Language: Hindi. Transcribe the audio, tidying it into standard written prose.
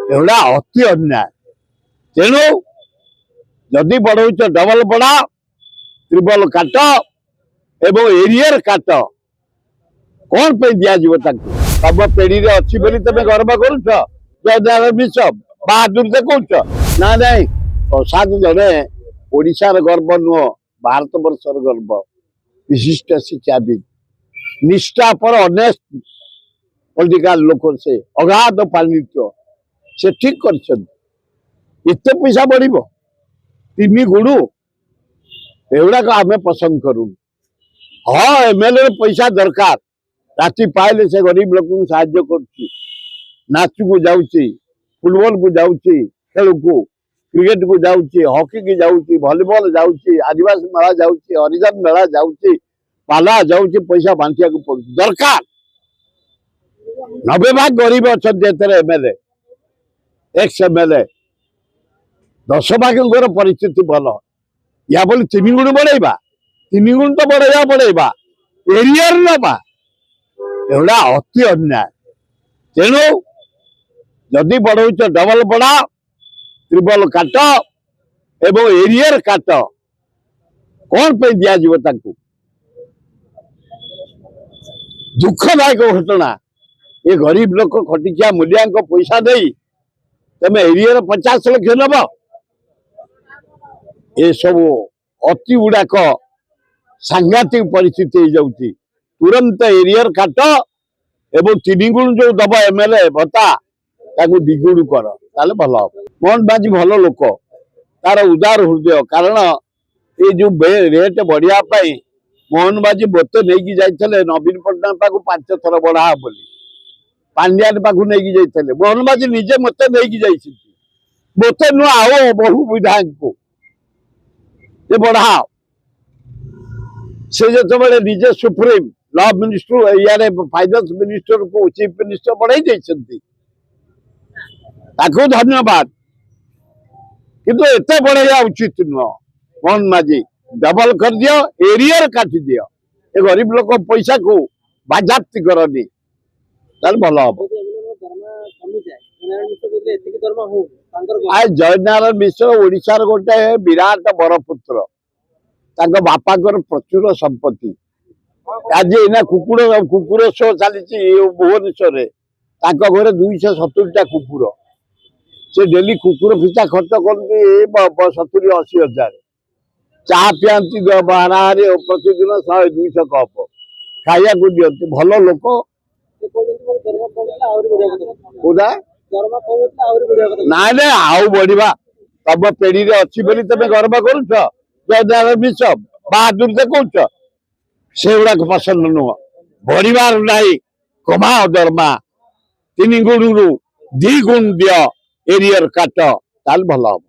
एगुड़ा अति अन्याय। तेणु जदि बढ़ौच डबल बढ़ा ट्रिपल काट एवं एरियर काट कौन पे दिज्व तब पीढ़ी अच्छी बोली तुम गर्व करुच बिशप बहादुर देखा ना नहीं प्रसाद जड़े ओडार गर्व नुह भारत वर्षर गर्व विशिष्ट शिक्षाविद निष्ठा पर अनेस्ट पॉलिटिकल लोक से अगाध पांडित्य से ठीक कर पैसा बढ़ तीन गुण एगुड़ाक आम पसंद करूँ। हाँ एमएलए पैसा दरकार राति पाइले से गरीब लोक साहाଯ୍य करचु को जाऊँगी फुटबॉल को जाऊँगी खेल को क्रिकेट को जाऊँगी हॉकी की जाऊँगी वॉलीबॉल जाऊँगी आदिवासी मेला जाऊँगी हरिजन मेला जाऊँगी पाला जाऊँगी पैसा बांटिया को पड़ दरकार 90 भाग गरीब अच्छा एमएलए एक्स एमएलए 10 भाग परिस्थिति भल या बोली 3 गुण बढ़ेगा 3 गुण तो बढ़ेगा एरियर नवा एगुड़ा अति अन्याय। तेणु जदि बढ़ौच डबल बढ़ा ट्रिपल काट एवं एरियर काट कौन पे दिज्व दुखदायक घटना ये गरीब लोक खटिकिया मूलिया पैसा दे तुम एरियर 50 लाख नब ये सब अति गुड़ाक सांघातिक परिस्थिति हो जाऊँगी तुरंत एरियर काट एवं 3 गुण जो दब एमएलए भत्ता ताकू 2 गुण कर ताले भल हम। मोहन बाजी भल लोक तार उदार हृदय कारण ये जो रेट बढ़िया मोहन बाजी मत नहीं जाते नवीन पट्टनायक पाक 5 थर बढ़ा बोली पांड्यान पाक नहीं जाते मोहन बाजी निजे मत नहीं जाती मत नुह आओ बहु विधायक को बढ़ा से जो निजे सुप्रीम लॉ मिनिस्टर या फाइनेंस मिनिस्टर को चीफ मिनिस्टर बढ़ाई धन्यवाद किंतु एत बढ़ाया उचित नुह। मोहन माझी डबल कर दियो एरियर काटी दियो ये गरीब लोक पैसा को बाजाप्ति करनी भल हम। जयनारायण मिश्र ओडिशार गोटे विराट बरपुत्र बापा प्रचुर संपत्ति आज इना कुकुर शो चली भुवनेश्वर घरे 270 कुकुर से डेली कुकुर फिचा खर्च कर 70-80 हजार चाह पियांती बारे प्रतिदिन 100-200 कप खाया को दिखती भल लोक ना ना आउ बढ़ा तब पीढ़ी अच्छी बोली तुम गर्व करुच बिशप बहादुर देखा से गुड़ाक पसंद नुह बढ़ार ना कमा दरमा 3 गुण 2 गुण दियो एरियर काट भल हम।